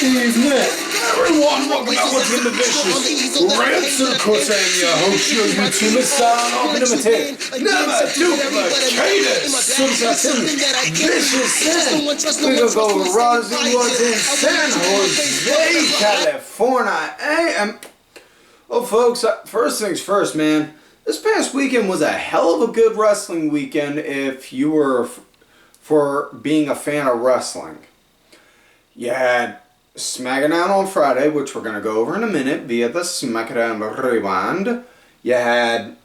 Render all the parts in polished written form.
Evening, everyone. Welcome back once again to Vicious Rants. Of course, I am your host, your YouTuber, Silent Unlimited. Never duplicate. Vicious Sin. We're gonna go to Rosie was in San Jose, California. Oh, folks, first things first, man. This past weekend was a hell of a good wrestling weekend if you were for being a fan of wrestling. You had SmackDown on Friday, which we're going to go over in a minute via the SmackDown Rewind. You had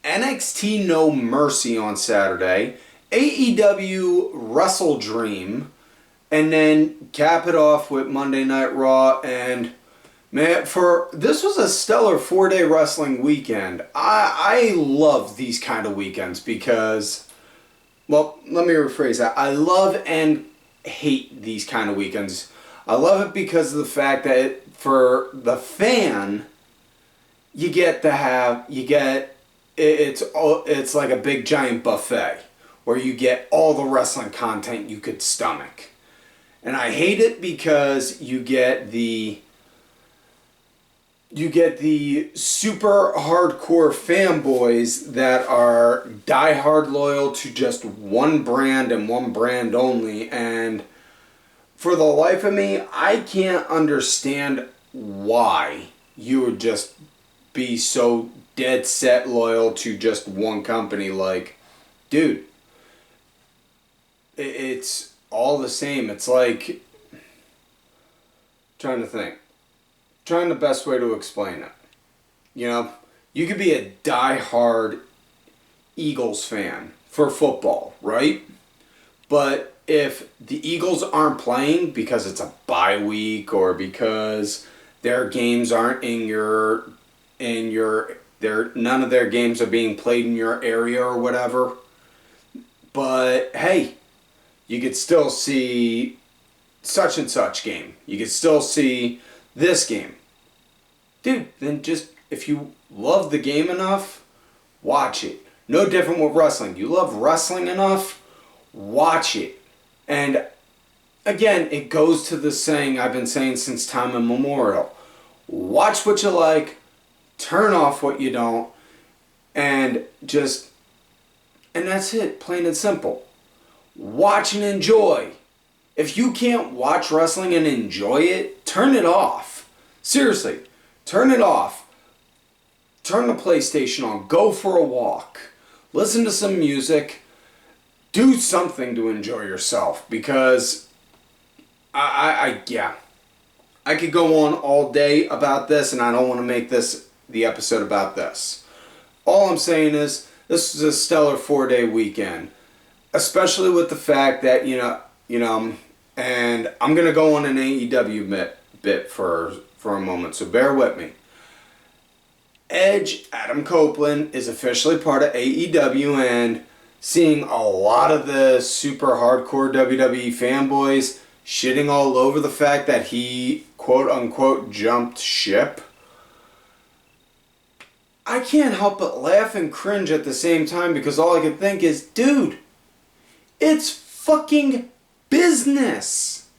NXT No Mercy on Saturday, AEW Wrestle Dream, and then cap it off with Monday Night Raw. And man, this was a stellar 4-day wrestling weekend. I love these kind of weekends because, well, let me rephrase that. I love and hate these kind of weekends. I love it because of the fact that for the fan, it's like a big giant buffet where you get all the wrestling content you could stomach. And I hate it because you get the super hardcore fanboys that are diehard loyal to just one brand and one brand only, and for the life of me, I can't understand why you would just be so dead set loyal to just one company. Like, dude, it's all the same. It's like, trying the best way to explain it. You know, you could be a diehard Eagles fan for football, right? But if the Eagles aren't playing because it's a bye week or because their games aren't none of their games are being played in your area or whatever, but hey, you could still see such and such game. You could still see this game. Dude, then just, if you love the game enough, watch it. No different with wrestling. You love wrestling enough, watch it. And again, it goes to the saying I've been saying since time immemorial. Watch what you like, turn off what you don't, and that's it, plain and simple. Watch and enjoy. If you can't watch wrestling and enjoy it, turn it off. Seriously, turn it off. Turn the PlayStation on, go for a walk, listen to some music, do something to enjoy yourself, because I could go on all day about this, and I don't want to make this the episode about this. All I'm saying is this was a stellar 4-day weekend, especially with the fact that you know, and I'm gonna go on an AEW bit for a moment, so bear with me. Edge, Adam Copeland, is officially part of AEW, and seeing a lot of the super hardcore WWE fanboys shitting all over the fact that he, quote unquote, jumped ship. I can't help but laugh and cringe at the same time, because all I can think is, dude, it's fucking business.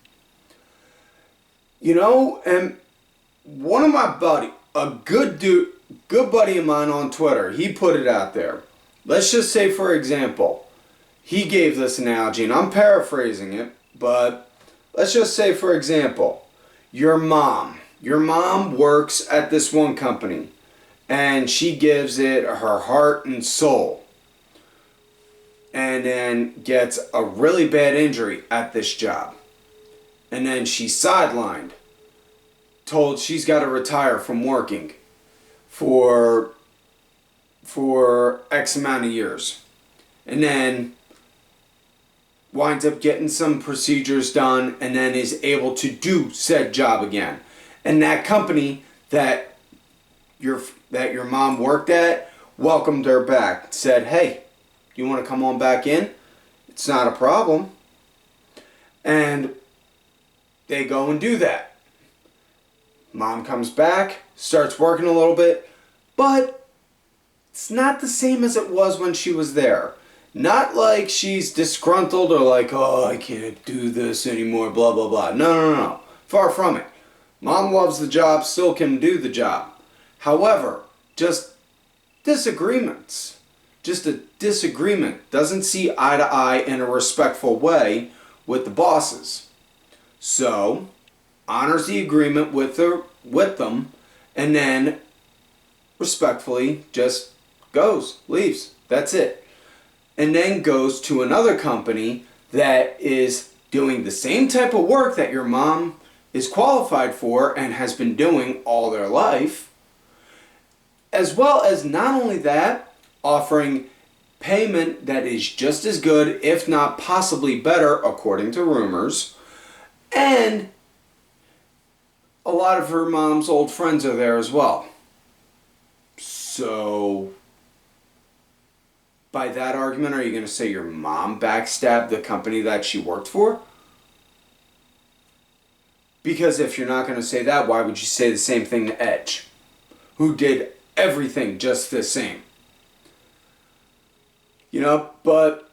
You know, and one of my a good buddy of mine on Twitter, he put it out there. Let's just say, for example, he gave this analogy, and I'm paraphrasing it, but let's just say, for example, your mom works at this one company, and she gives it her heart and soul, and then gets a really bad injury at this job, and then she's sidelined, told she's got to retire from working for X amount of years, and then winds up getting some procedures done, and then is able to do said job again. And that company that your mom worked at welcomed her back, said, hey, you want to come on back in? It's not a problem. And they go and do that. Mom comes back, starts working a little bit, but it's not the same as it was when she was there. Not like she's disgruntled or like, oh, I can't do this anymore, blah, blah, blah. No. Far from it. Mom loves the job, still can do the job. However, just disagreements. Just a disagreement. Doesn't see eye to eye in a respectful way with the bosses. So, honors the agreement with them, and then respectfully just goes, leaves. That's it. And then goes to another company that is doing the same type of work that your mom is qualified for and has been doing all their life. As well as not only that, offering payment that is just as good, if not possibly better, according to rumors. And a lot of her mom's old friends are there as well. So, by that argument, are you going to say your mom backstabbed the company that she worked for? Because if you're not going to say that, why would you say the same thing to Edge, who did everything just the same? You know, but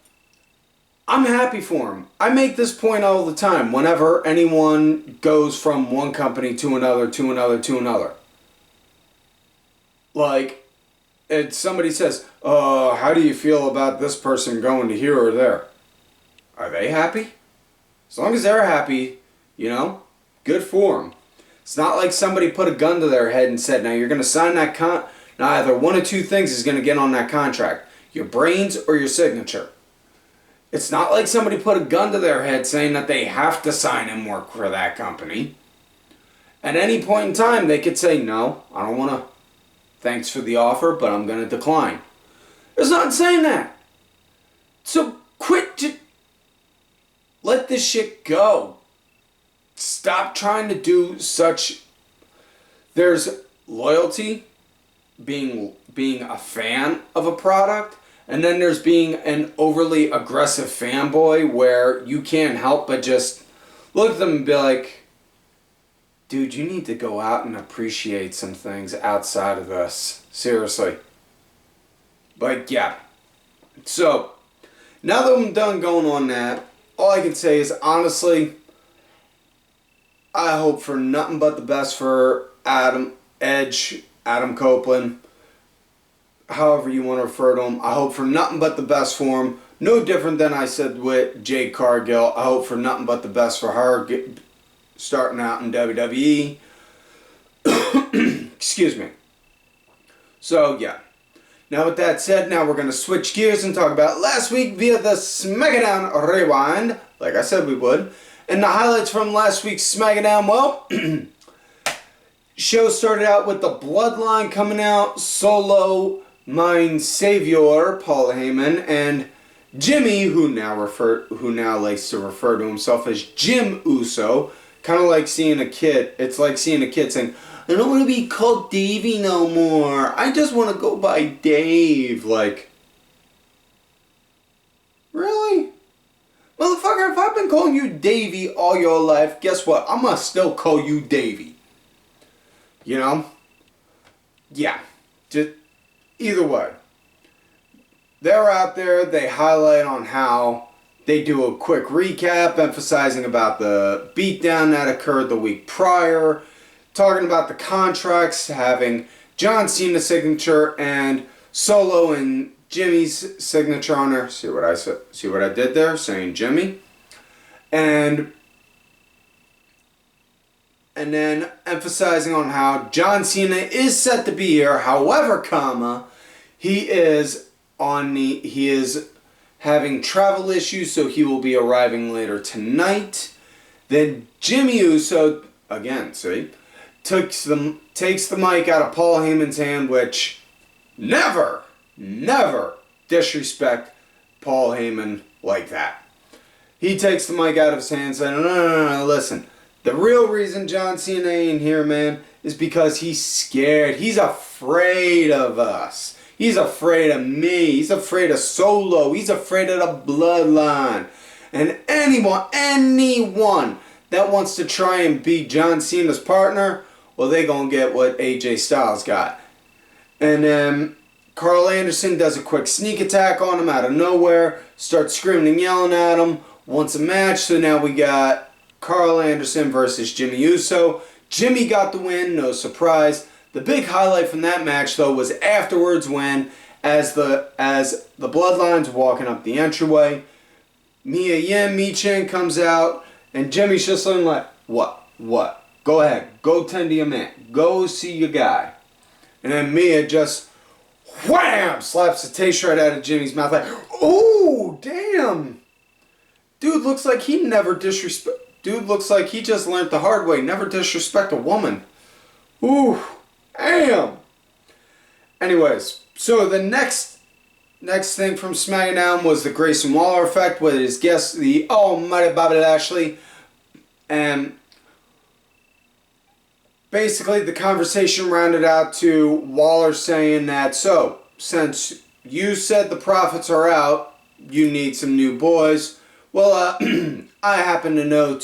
I'm happy for him. I make this point all the time whenever anyone goes from one company to another, to another, to another. Like, somebody says, how do you feel about this person going to here or there? Are they happy? As long as they're happy, you know, good for them. It's not like somebody put a gun to their head and said, now you're going to sign that now either one of two things is going to get on that contract. Your brains or your signature. It's not like somebody put a gun to their head saying that they have to sign and work for that company. At any point in time, they could say, no, I don't want to. Thanks for the offer, but I'm going to decline. There's nothing saying that. So let this shit go. Stop trying to do such. There's loyalty, being a fan of a product, and then there's being an overly aggressive fanboy where you can't help but just look at them and be like, dude, you need to go out and appreciate some things outside of this. Seriously. But yeah. So, now that I'm done going on that, all I can say is, honestly, I hope for nothing but the best for Adam Copeland, however you want to refer to him. I hope for nothing but the best for him. No different than I said with Jade Cargill. I hope for nothing but the best for her starting out in WWE. Excuse me. So, yeah. Now, with that said, now we're going to switch gears and talk about last week via the SmackDown Rewind, like I said we would. And the highlights from last week's SmackDown, well, show started out with the Bloodline coming out, Solo, Mine Xaviar, Paul Heyman, and Jimmy, who now likes to refer to himself as Jim Uso. Kind of like seeing a kid. It's like seeing a kid saying, I don't want to be called Davey no more. I just want to go by Dave. Like, really? Motherfucker, if I've been calling you Davey all your life, guess what? I'm going to still call you Davey. You know? Yeah. Just either way. They're out there. They highlight on how they do a quick recap, emphasizing about the beatdown that occurred the week prior, talking about the contracts, having John Cena's signature and Solo and Jimmy's signature on there. See what I said? See what I did there? Saying Jimmy. And then emphasizing on how John Cena is set to be here. However, he is having travel issues, so he will be arriving later tonight. Then Jimmy Uso, again, see, takes the mic out of Paul Heyman's hand, which never disrespect Paul Heyman like that. He takes the mic out of his hand saying, no, listen. The real reason John Cena ain't here, man, is because he's scared. He's afraid of us. He's afraid of me. He's afraid of Solo. He's afraid of the Bloodline. And anyone that wants to try and be John Cena's partner, well, they gonna get what AJ Styles got. And then Carl Anderson does a quick sneak attack on him out of nowhere, starts screaming and yelling at him, wants a match, so now we got Carl Anderson versus Jimmy Uso. Jimmy got the win, no surprise. The big highlight from that match, though, was afterwards when, as the Bloodline's walking up the entryway, Mia Yim, Mi-Chin comes out, and Jimmy's just like, what? Go ahead. Go tend to your man. Go see your guy. And then Mia just, wham! Slaps the taste right out of Jimmy's mouth like, ooh, damn! Dude looks like he just learned the hard way. Never disrespect a woman. Ooh, damn! Anyways, so the next thing from SmackDown was the Grayson Waller effect with his guest, the almighty Bobby Lashley. And basically the conversation rounded out to Waller saying that, so, since you said the profits are out, you need some new boys. Well, I happen to know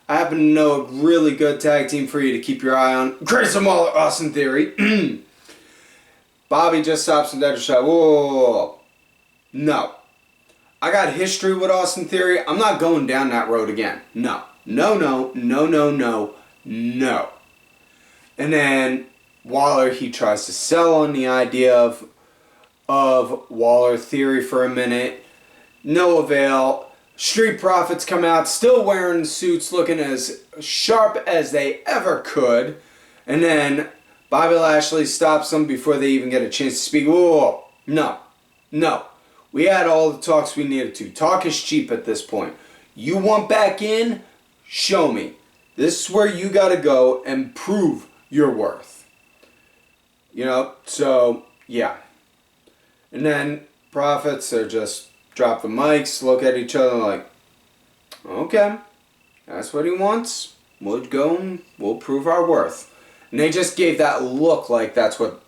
a really good tag team for you to keep your eye on. Grayson Waller, Austin Theory. Bobby just stops him dead shot. Whoa. No. I got history with Austin Theory. I'm not going down that road again. No. And then Waller, he tries to sell on the idea of Waller Theory for a minute. No avail. Street Profits come out, still wearing suits, looking as sharp as they ever could. And then Bobby Lashley stops them before they even get a chance to speak. Whoa. No. We had all the talks we needed to. Talk is cheap at this point. You want back in? Show me. This is where you got to go and prove your worth. So, yeah. And then Profits are just drop the mics, look at each other like, okay, that's what he wants. We'll go and we'll prove our worth. And they just gave that look like that's what.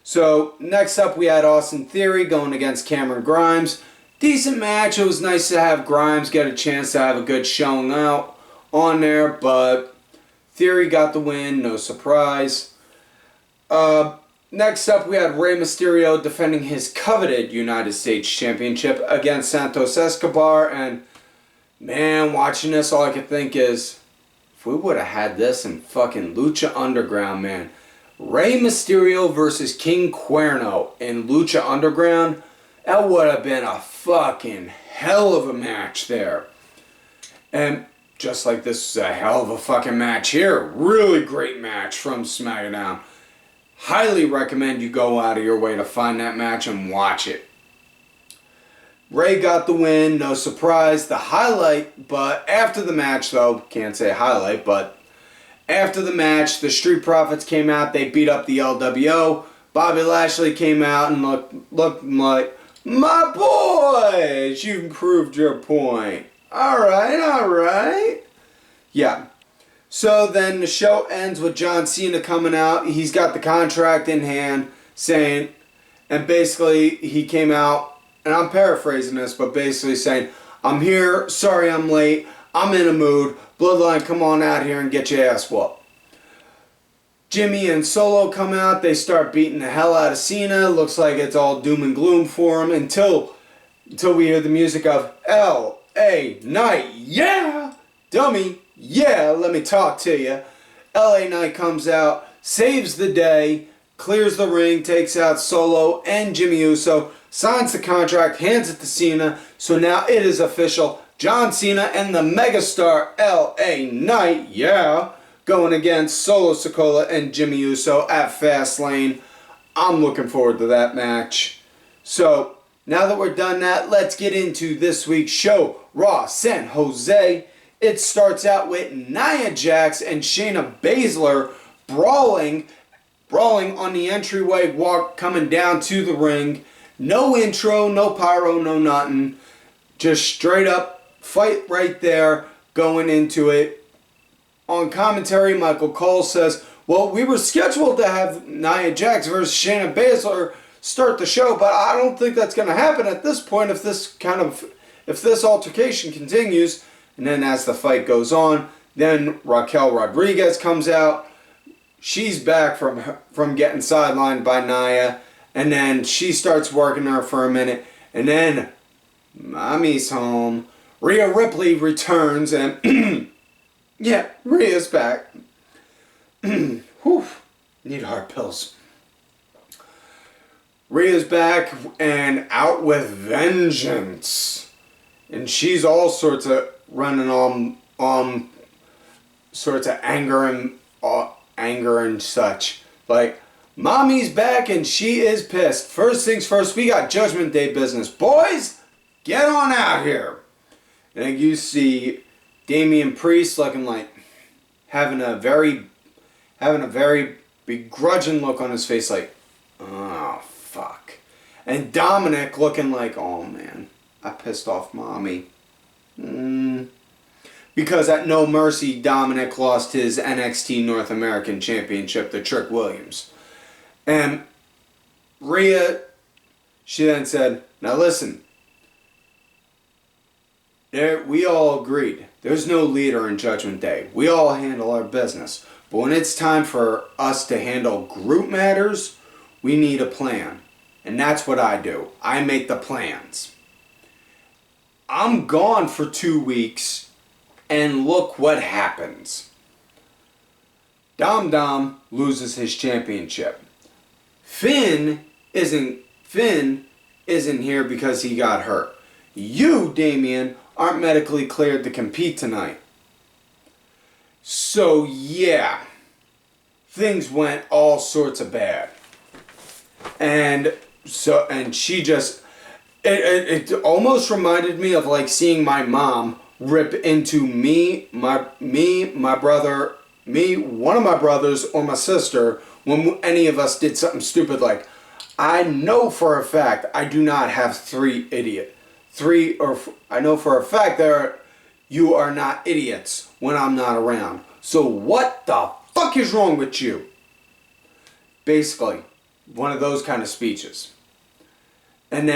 So, next up we had Austin Theory going against Cameron Grimes. Decent match. It was nice to have Grimes get a chance to have a good showing out on there, but Theory got the win, no surprise. Next up, we had Rey Mysterio defending his coveted United States Championship against Santos Escobar. And, man, watching this, all I could think is, if we would have had this in fucking Lucha Underground, man. Rey Mysterio versus King Cuerno in Lucha Underground, that would have been a fucking hell of a match there. And just like this is a hell of a fucking match here. Really great match from SmackDown. Highly recommend you go out of your way to find that match and watch it. Ray got the win, no surprise. The highlight, but after the match though, can't say highlight, but after the match, the Street Profits came out, they beat up the LWO. Bobby Lashley came out and looked like, my boys, you've proved your point. Alright. Yeah. So then the show ends with John Cena coming out. He's got the contract in hand saying, and basically he came out, and I'm paraphrasing this, but basically saying, I'm here, sorry I'm late, I'm in a mood, Bloodline, come on out here and get your ass whooped. Jimmy and Solo come out, they start beating the hell out of Cena. Looks like it's all doom and gloom for him until we hear the music of L.A. Knight. Yeah! Dummy! Yeah, let me talk to you. L.A. Knight comes out, saves the day, clears the ring, takes out Solo and Jimmy Uso, signs the contract, hands it to Cena. So now it is official. John Cena and the megastar L.A. Knight, yeah, going against Solo Sikoa and Jimmy Uso at Fastlane. I'm looking forward to that match. So, now that we're done that, let's get into this week's show, Raw San Jose. It starts out with Nia Jax and Shayna Baszler brawling on the entryway walk coming down to the ring. No intro, no pyro, no nothing. Just straight up fight right there going into it. On commentary, Michael Cole says, well, we were scheduled to have Nia Jax versus Shayna Baszler start the show, but I don't think that's going to happen at this point if this altercation continues. And then as the fight goes on, then Raquel Rodriguez comes out. She's back from getting sidelined by Nia. And then she starts working her for a minute. And then Mommy's home. Rhea Ripley returns and yeah, Rhea's back. Whew, need heart pills. Rhea's back and out with vengeance. And she's all sorts of running on sorts of anger and such. Like, Mommy's back and she is pissed. First things first, we got Judgment Day business. Boys, get on out here. And you see Damian Priest looking like having a very begrudging look on his face, like, oh, fuck. And Dominic looking like, oh, man, I pissed off Mommy. Because at No Mercy, Dominic lost his NXT North American Championship to Trick Williams. And Rhea, she then said, now listen, we all agreed. There's no leader in Judgment Day. We all handle our business. But when it's time for us to handle group matters, we need a plan. And that's what I do. I make the plans. I'm gone for 2 weeks, and look what happens. Dom loses his championship. Finn isn't here because he got hurt. You, Damien, aren't medically cleared to compete tonight. So yeah, things went all sorts of bad. And she just, it almost reminded me of like seeing my mom rip into one of my brothers or my sister when any of us did something stupid. Like, I know for a fact I do not have I know for a fact you are not idiots when I'm not around. So what the fuck is wrong with you? Basically, one of those kind of speeches. And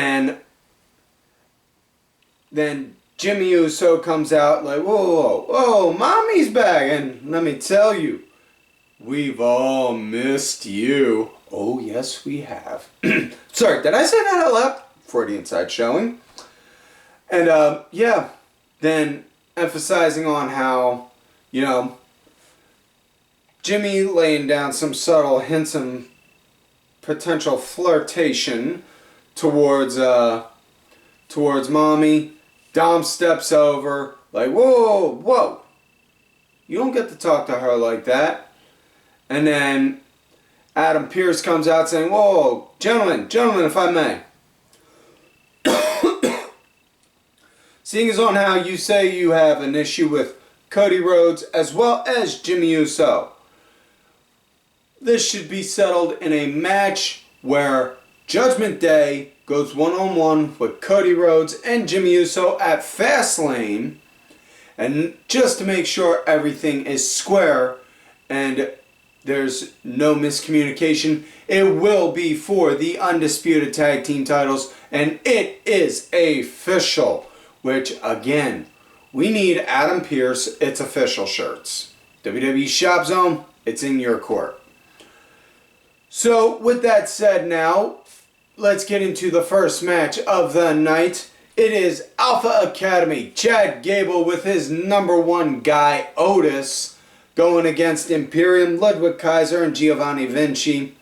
then Jimmy Uso comes out like, whoa, Mommy's back. And let me tell you, we've all missed you. Oh, yes, we have. Sorry, did I say that out loud? Freudian side showing. And, yeah, then emphasizing on how, Jimmy laying down some subtle hints and potential flirtation towards Mommy. Dom steps over, like, whoa. You don't get to talk to her like that. And then Adam Pearce comes out saying, whoa, gentlemen, if I may. Seeing as on how you say you have an issue with Cody Rhodes as well as Jimmy Uso, this should be settled in a match where Judgment Day goes one-on-one with Cody Rhodes and Jimmy Uso at Fastlane. And just to make sure everything is square and there's no miscommunication, it will be for the Undisputed Tag Team titles. And it is official. Which, again, we need Adam Pearce, it's official shirts. WWE Shop Zone, it's in your court. So, with that said now, let's get into the first match of the night. It is Alpha Academy, Chad Gable with his #1 guy, Otis, going against Imperium, Ludwig, Keiser, and Giovani, Vinci.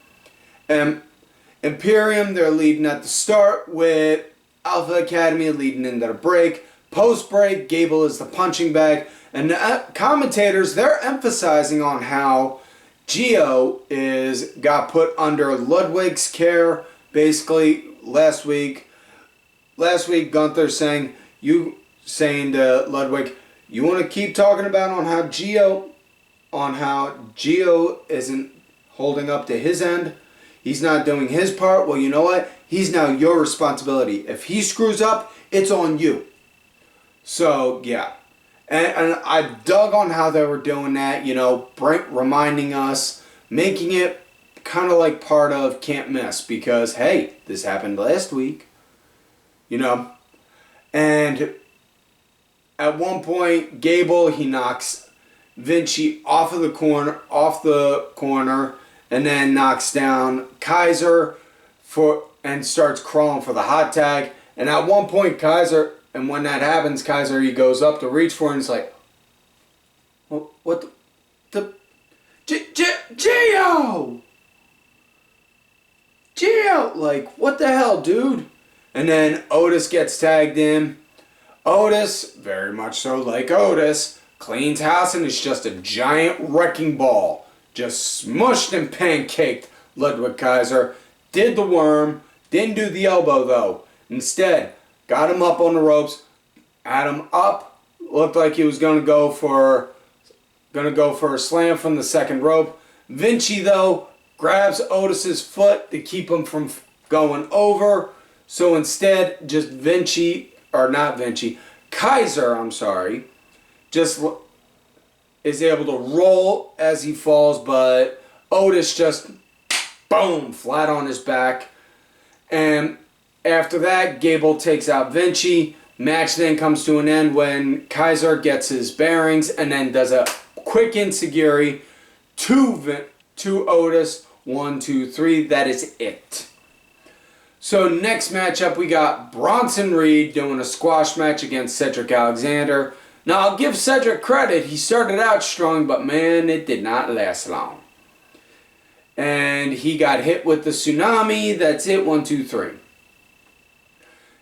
Imperium, they're leading at the start with Alpha Academy leading into the break. Post-break, Gable is the punching bag. And the commentators, they're emphasizing on how Gio got put under Ludwig's care. Basically, last week Gunther saying to Ludwig, you want to keep talking about on how Gio isn't holding up to his end. He's not doing his part. Well, you know what? He's now your responsibility. If he screws up, it's on you. So, yeah. And I dug on how they were doing that, reminding us, making it kind of like part of Can't Miss. Because, hey, this happened last week. And at one point, Gable, he knocks Vinci off the corner, and then knocks down Keiser and starts crawling for the hot tag. And at one point, Keiser And when that happens, Keiser, he goes up to reach for it and it's like, what the Gio! Like, what the hell, dude? And then Otis gets tagged in. Otis, very much so like Otis, cleans house and is just a giant wrecking ball. Just smushed and pancaked Ludwig Keiser. Did the worm. Didn't do the elbow, though. Instead, got him up on the ropes. Had him up. Looked like he was going to go for a slam from the second rope. Vinci, though, grabs Otis's foot to keep him from going over. So instead, just Keiser, I'm sorry, just is able to roll as he falls, but Otis just, boom, flat on his back. And after that, Gable takes out Vinci. Match then comes to an end when Keiser gets his bearings and then does a quick enziguri to Otis. 1, 2, 3. That is it. So next matchup, we got Bronson Reed doing a squash match against Cedric Alexander. Now, I'll give Cedric credit. He started out strong, but man, it did not last long. And he got hit with the tsunami. That's it. 1, 2, 3.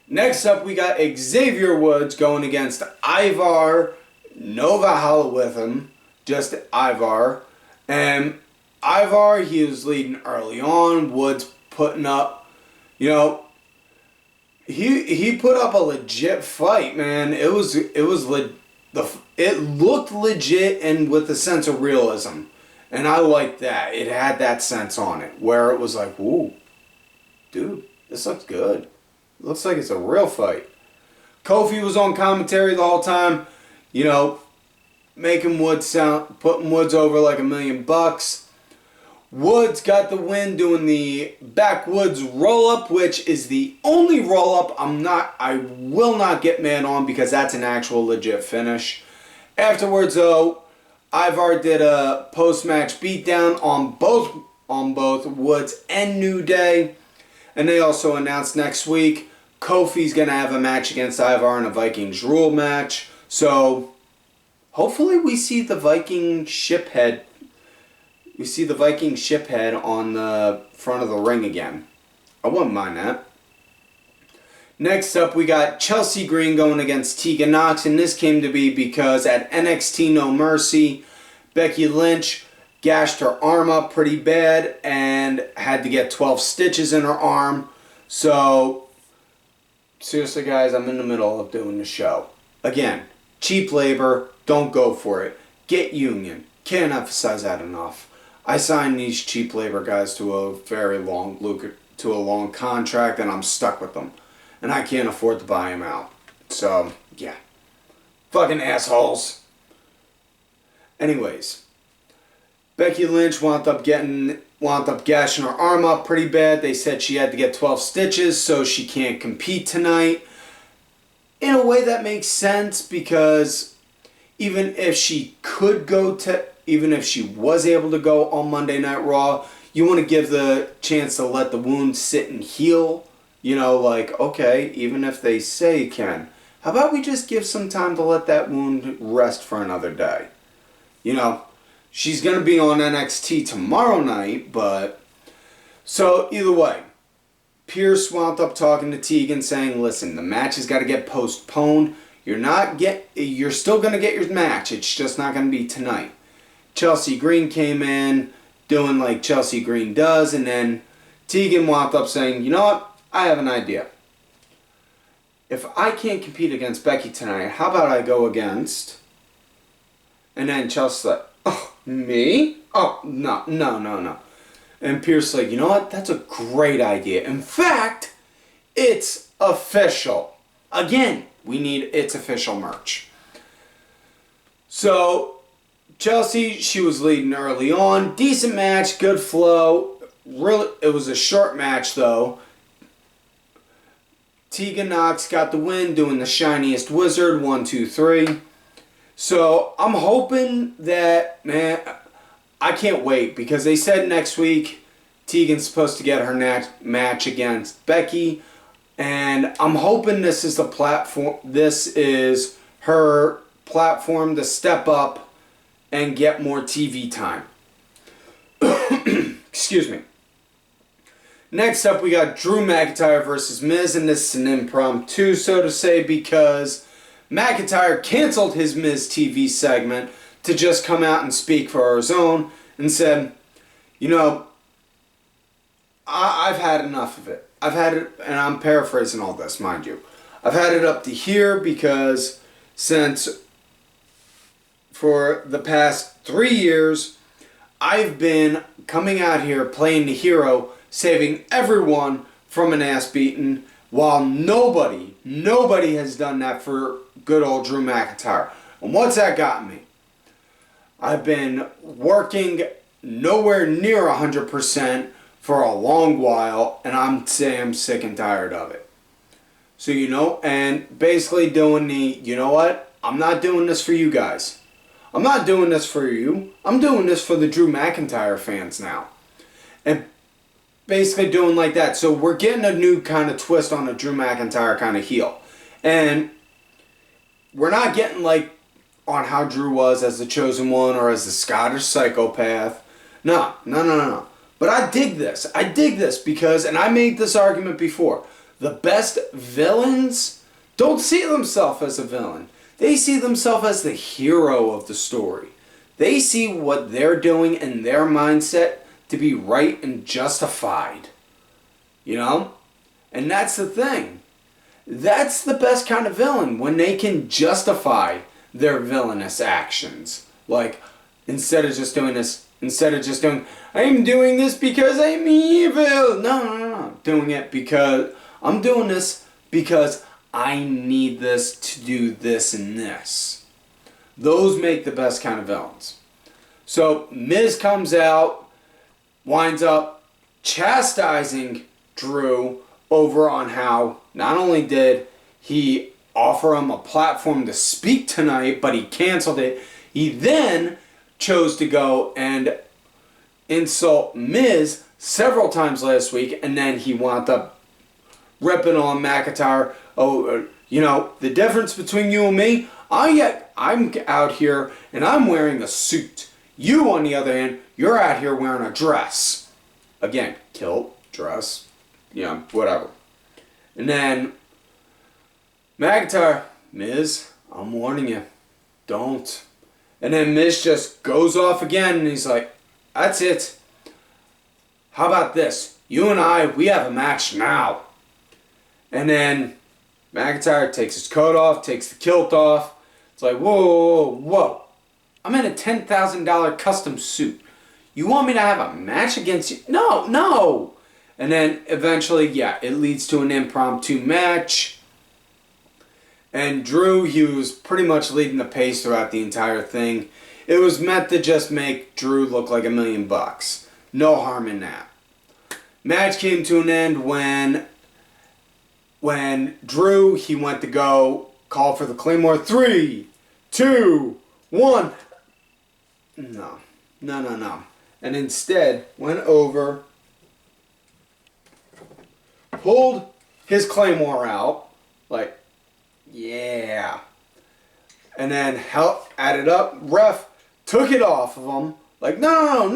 Next up, we got Xaviar Woods going against Ivar. No Valhalla with him. Just Ivar. And Ivar, he was leading early on. Woods putting up, he put up a legit fight, man. It looked legit and with a sense of realism. And I liked that. It had that sense on it, where it was like, ooh, dude, this looks good. It looks like it's a real fight. Kofi was on commentary the whole time, putting Woods over like $1 million. Woods got the win doing the backwoods roll-up, which is the only roll-up I will not get mad on because that's an actual legit finish. Afterwards, though, Ivar did a post-match beatdown on both Woods and New Day. And they also announced next week Kofi's going to have a match against Ivar in a Vikings rule match. So, hopefully we see the Viking ship head. We see the Viking ship head on the front of the ring again. I wouldn't mind that. Next up, we got Chelsea Green going against Tegan Nox, and this came to be because at NXT No Mercy, Becky Lynch gashed her arm up pretty bad and had to get 12 stitches in her arm. So, seriously guys, I'm in the middle of doing the show. Again, cheap labor, don't go for it. Get union. Can't emphasize that enough. I signed these cheap labor guys to a very long contract, and I'm stuck with them. And I can't afford to buy them out. So, yeah. Fucking assholes. Anyways, Becky Lynch wound up gashing her arm up pretty bad. They said she had to get 12 stitches, so she can't compete tonight. In a way that makes sense, because even if she was able to go on Monday Night Raw, you want to give the chance to let the wound sit and heal. Okay, even if they say you can, how about we just give some time to let that wound rest for another day? She's going to be on NXT tomorrow night, but... So, either way, Pierce wound up talking to Tegan saying, listen, the match has got to get postponed. You're still going to get your match. It's just not going to be tonight. Chelsea Green came in doing like Chelsea Green does, and then Tegan wound up saying, you know what? I have an idea. If I can't compete against Becky tonight, how about I go against... And then Chelsea's like, oh, me? Oh, no. And Pierce's like, you know what? That's a great idea. In fact, it's official. Again, we need It's Official merch. So, Chelsea, she was leading early on. Decent match, good flow. Really, it was a short match, though. Tegan Nox got the win doing the shiniest wizard, 1, 2, 3. So I'm hoping that, man, I can't wait because they said next week Tegan's supposed to get her match against Becky. And I'm hoping this is the platform. This is her platform to step up and get more TV time. Excuse me. Next up, we got Drew McIntyre versus Miz, and this is an impromptu, so to say, because McIntyre canceled his Miz TV segment to just come out and speak for his own and said, you know, I've had enough of it. I've had it, and I'm paraphrasing all this, mind you. I've had it up to here because since for the past 3 years, I've been coming out here playing the hero, saving everyone from an ass beating, while nobody has done that for good old Drew McIntyre. And what's that got me? I've been working nowhere near 100% for a long while, and I'm sick and tired of it. So, you know, and basically doing the, you know what? I'm not doing this for you guys. I'm not doing this for you. I'm doing this for the Drew McIntyre fans now. And basically doing like that. So we're getting a new kind of twist on the Drew McIntyre kind of heel. And we're not getting like on how Drew was as the chosen one or as the Scottish psychopath. No. But I dig this. I dig this because, and I made this argument before, the best villains don't see themselves as a villain. They see themselves as the hero of the story. They see what they're doing in their mindset to be right and justified. You know? And that's the thing. That's the best kind of villain, when they can justify their villainous actions. Like, instead of just doing, I'm doing this because I'm evil. No. Doing it because I'm doing this because I need this to do this and this. Those make the best kind of villains. So Miz comes out, winds up chastising Drew over on how not only did he offer him a platform to speak tonight, but he canceled it. He then chose to go and insult Miz several times last week, and then he wound up ripping on McIntyre. Oh, you know, the difference between you and me, I'm out here and I'm wearing a suit. You, on the other hand, you're out here wearing a dress. Again, kilt, dress, whatever. And then McIntyre, Miz, I'm warning you, don't. And then Miz just goes off again and he's like, that's it. How about this? You and I, we have a match now. And then McIntyre takes his coat off, takes the kilt off. It's like, whoa. I'm in a $10,000 custom suit. You want me to have a match against you? No. And then eventually, it leads to an impromptu match. And Drew, he was pretty much leading the pace throughout the entire thing. It was meant to just make Drew look like $1 million. No harm in that. Match came to an end when Drew, he went to go call for the Claymore. 3, 2, 1. No. And instead went over, pulled his Claymore out, like, yeah. And then added up, ref took it off of him, like, no.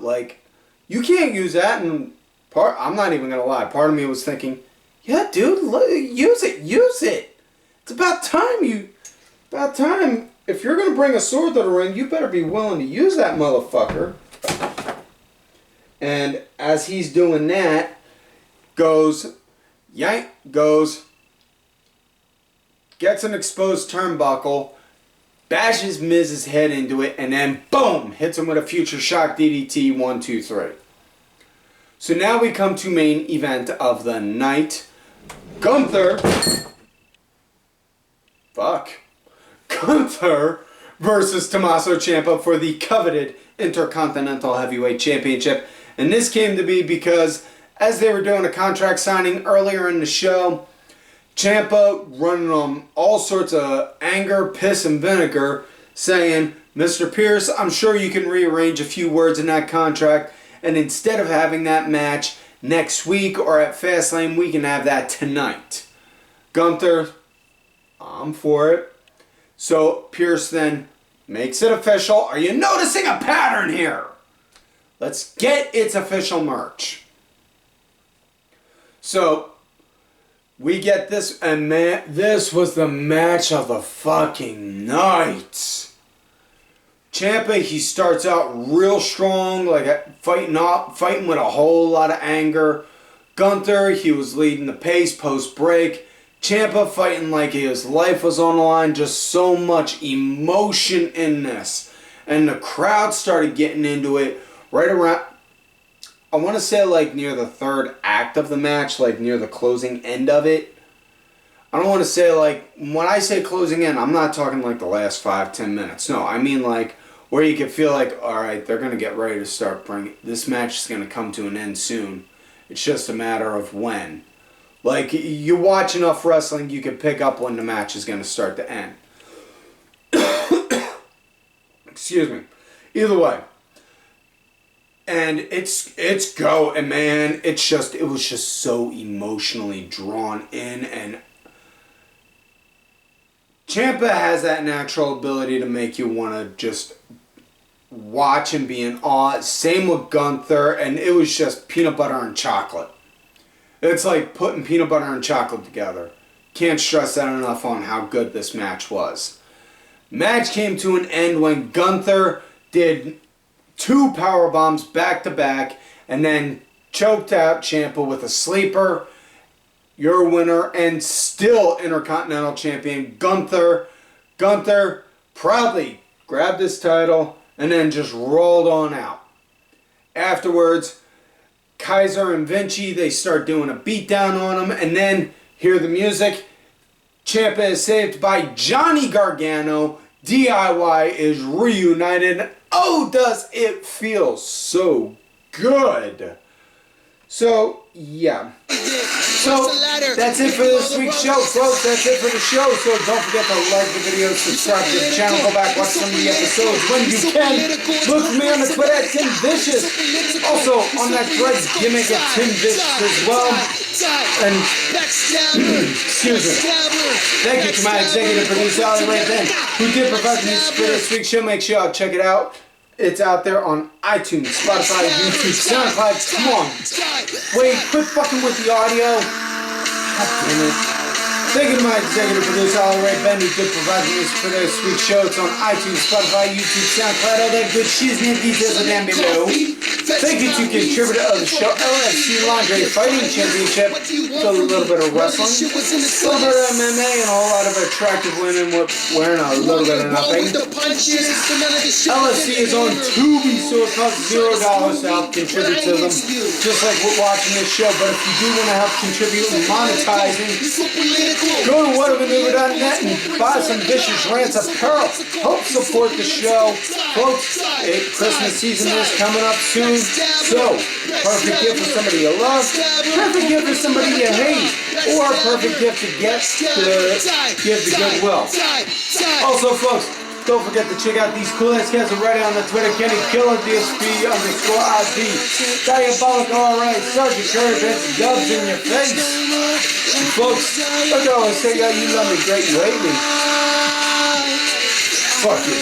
Like, you can't use that. And I'm not even going to lie, part of me was thinking, yeah, dude, use it. It's about time if you're going to bring a sword to the ring, you better be willing to use that motherfucker. And as he's doing that, gets an exposed turnbuckle, bashes Miz's head into it, and then boom, hits him with a future shock DDT, 1, 2, 3. So now we come to main event of the night. Gunther versus Tommaso Ciampa for the coveted Intercontinental Heavyweight Championship. And this came to be because as they were doing a contract signing earlier in the show, Ciampa running them all sorts of anger, piss, and vinegar, saying, Mr. Pierce, I'm sure you can rearrange a few words in that contract, and instead of having that match, next week or at Fastlane. We can have that tonight. Gunther, I'm for it. So Pierce then makes it official. Are you noticing a pattern here? Let's get its official merch. So we get this, and this was the match of the fucking night. Ciampa, he starts out real strong, like fighting with a whole lot of anger. Gunther, he was leading the pace post-break. Ciampa fighting like his life was on the line. Just so much emotion in this. And the crowd started getting into it right around, I want to say like near the third act of the match, like near the closing end of it. I don't want to say like, when I say closing end, I'm not talking like the last 5-10 minutes. No, I mean like where you can feel like, alright, they're going to get ready to start bringing, this match is going to come to an end soon. It's just a matter of when. Like, you watch enough wrestling, you can pick up when the match is going to start to end. Excuse me. Either way. And it's go, and man, it was just so emotionally drawn in, and Ciampa has that natural ability to make you want to just watch and be in awe. Same with Gunther, and it was just peanut butter and chocolate. It's like putting peanut butter and chocolate together. Can't stress that enough on how good this match was. Match came to an end when Gunther did 2 power bombs back to back and then choked out Ciampa with a sleeper. Your winner and still Intercontinental Champion Gunther. Gunther proudly grabbed his title and then just rolled on out. Afterwards, Keiser and Vinci, they start doing a beatdown on him, and then hear the music. Ciampa is saved by Johnny Gargano. DIY is reunited. Oh, does it feel so good. So, yeah. So, that's it for this week's show, folks. That's it for the show. So, don't forget to like the video, subscribe to the channel, go back, watch some of the episodes when you can. Look for me on the Twitter at Tim Vicious. Also, on that Threads gimmick at Tim Vicious as well. And, excuse me. Thank you to my executive producer, Ali Ray Ben, who did provide the music for this week's show. Make sure y'all check it out. It's out there on iTunes, Spotify, YouTube, SoundCloud. Come on. Wait, quit fucking with the audio. God damn it. Thank you to my executive producer, Ali Ray Ben, who did provide the music for this week's show. It's on iTunes, Spotify, YouTube, SoundCloud, all that good shit and details are down below. Thank you to contributor of the show, LFC Lingerie Fighting Championship. It's a little bit of wrestling, a little bit of MMA, and a whole lot of attractive women wearing a little bit of nothing. LFC is on Tubi, so it costs $0 to help contribute to them, just like we're watching this show. But if you do want to help contribute and monetizing, go to whatamaneuver.net and buy some Vicious Rants apparel. Help support the show. Folks, Christmas season is coming up soon. So, perfect gift for somebody you love, perfect gift for somebody you hate, or a perfect gift to give to goodwill. Also, folks, don't forget to check out these cool ass cats already on the Twitter. Kenny Killer DSP_ID. Diabolical alright. Sergeant Curry Bench dubs in your face. And folks, like I always say, y'all, you love me great, you hate me. Fuck it.